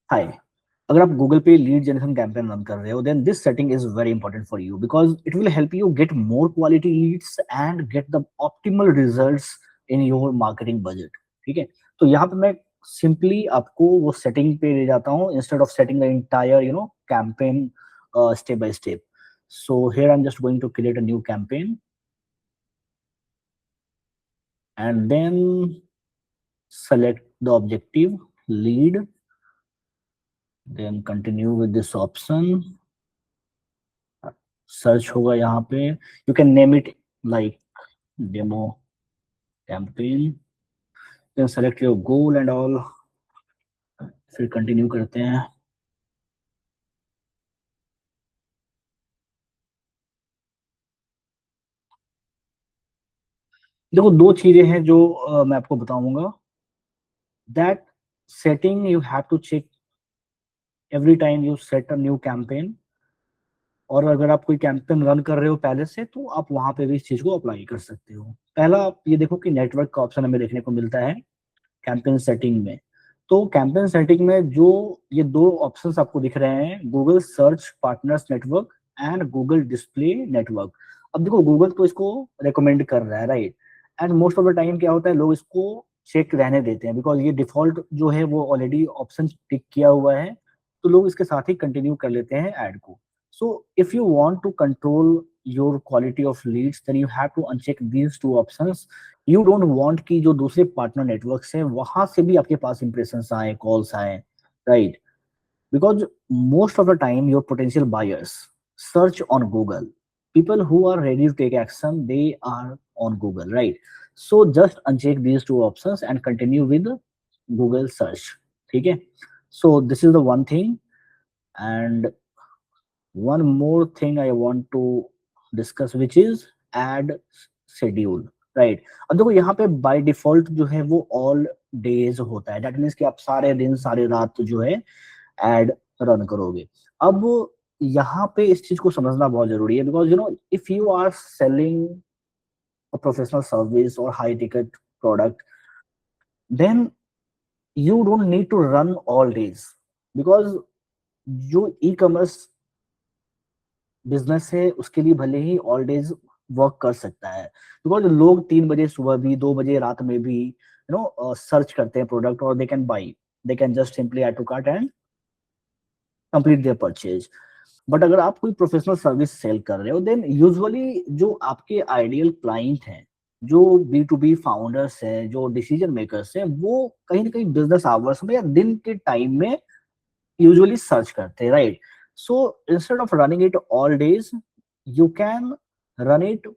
हाय, अगर आप गूगल पे लीड जनरेशन कैंपेन रन कर रहे हो, then this setting is very important for you because it will help you get more quality leads and get the optimal results in your marketing budget. ठीक है, तो यहाँ पे मैं सिंपली आपको वो सेटिंग पे ले जाता हूँ instead of setting the entire campaign step by step. So here I am just going to create a new campaign and then select the objective lead, then continue with this option, search होगा यहाँ पे, you can name it like demo campaign, then select your goal and all, फिर continue करते हैं। देखो दो चीजें हैं जो मैं आपको बताऊंगा, that setting you have to check every time you set a new campaign, और अगर आप कोई कैंपेन रन कर रहे हो पहले से तो आप वहां पे भी इस चीज को अप्लाई कर सकते हो। पहला आप ये देखो कि नेटवर्क का ऑप्शन हमें देखने को मिलता है कैंपेन सेटिंग में। तो कैंपेन सेटिंग में जो ये दो ऑप्शंस आपको दिख रहे हैं, Google search partners network and Google display network. अब देखो गूगल तो इसको रेकमेंड कर रहा है, right, and most of the time क्या होता है, लोग इसको चेक रहने देते हैं बिकॉज ये डिफॉल्ट जो है वो ऑलरेडी ऑप्शन टिक किया हुआ है, तो लोग इसके साथ ही कंटिन्यू कर लेते हैं ऐड को। So if you want to control your quality of leads then you have to uncheck these two options. You don't want कि जो दूसरे पार्टनर नेटवर्क्स हैं वहां से भी आपके पास इंप्रेशंस आए, कॉल्स आए, right, because most of the time your potential buyers search on Google. People who are ready to take action, they are on Google, right? So just uncheck these two options and continue with Google search. ठीक है, so this is the one thing, and one more thing I want to discuss which is add schedule, right? अब देखो यहाँ पे by default जो है वो all days होता है, दैट मीन्स कि आप सारे दिन सारे रात जो है एड रन करोगे। अब यहाँ पे इस चीज को समझना बहुत जरूरी है because if you are selling a professional service और high ticket product, then you don't need to run all days because जो ई कॉमर्स बिजनेस है उसके लिए भले ही ऑल डेज वर्क कर सकता है बिकॉज लोग 3 बजे सुबह भी 2 बजे रात में भी सर्च करते हैं प्रोडक्ट और they can buy, they can just simply add to cart and complete their purchase. But अगर आप कोई प्रोफेशनल सर्विस सेल कर रहे हो देन यूजुअली जो आपके आइडियल क्लाइंट हैं, जो B2B फाउंडर्स हैं, जो डिसीजन मेकर्स हैं, वो कहीं ना कहीं बिजनेस आवर्स में या दिन के टाइम में usually search करते हैं, right? So instead of running it all days, you can run it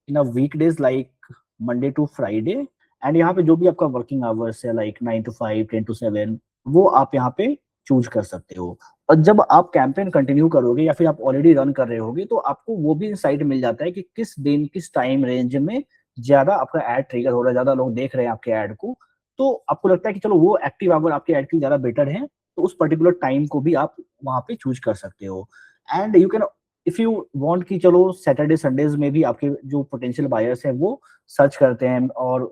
in a weekdays like Monday to Friday, and यहाँ पे जो भी आपका वर्किंग आवर्स है लाइक 9 to 5, 10 to 7, वो आप यहाँ पे चूज कर सकते हो। और जब आप कैंपेन कंटिन्यू करोगे या फिर आप ऑलरेडी रन कर रहे होगे तो आपको वो भी इंसाइट मिल जाता है कि किस दिन किस टाइम रेंज में ज्यादा आपका एड ट्रिगर हो रहा है, ज्यादा लोग देख रहे हैं आपके एड को, तो आपको लगता है कि चलो वो एक्टिव आवर आपके एड की ज्यादा बेटर है, तो उस पर्टिकुलर टाइम को भी आप वहां पे चूज कर सकते हो। And you can if you want कि चलो सैटरडे संडेज में भी आपके जो पोटेंशियल बायर्स हैं वो सर्च करते हैं और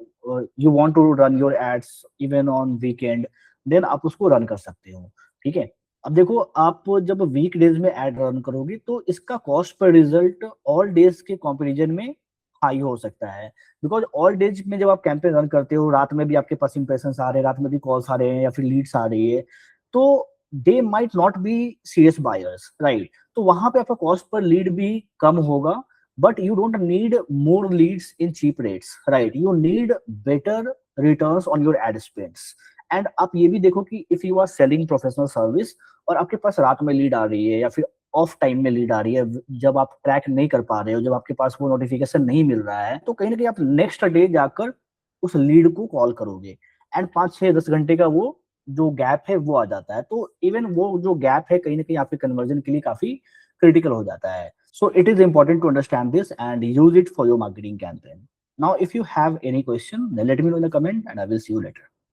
you want to run your ads even on weekend, then आप उसको रन कर सकते हो। ठीक है, अब देखो आप जब वीक डेज में एड रन करोगे तो इसका cost per result all days के कंपैरिजन में हाई हो सकता है बिकॉज ऑल डेज में जब आप कैंपेन रन करते हो रात में भी आपके पास इंप्रेशंस आ रहे हैं, रात में भी कॉल्स आ रहे हैं या फिर लीड्स आ रही है, तो they might not be serious buyers, right? तो वहां पे आपका कॉस्ट पर लीड भी कम होगा, but you don't need more leads in cheap rates, right? You need better returns on your ad spends. And आप ये भी देखो कि if you are selling professional service और आपके पास रात में लीड आ रही है या फिर ऑफ टाइम में लीड आ रही है, जब आप ट्रैक नहीं कर पा रहे हो, जब आपके पास वो नोटिफिकेशन नहीं मिल रहा है, तो कहीं ना कहीं आप नेक्स्ट डे जाकर उस लीड को कॉल करोगे एंड 5, 6, 10 घंटे का वो जो गैप है वो आ जाता है। तो इवन वो जो गैप है कहीं ना कहीं आपके कन्वर्जन के लिए काफी क्रिटिकल हो जाता है। So it is important to understand this and use it for your marketing campaign. Now if you have any question, then let me know in the comment and I will see you later.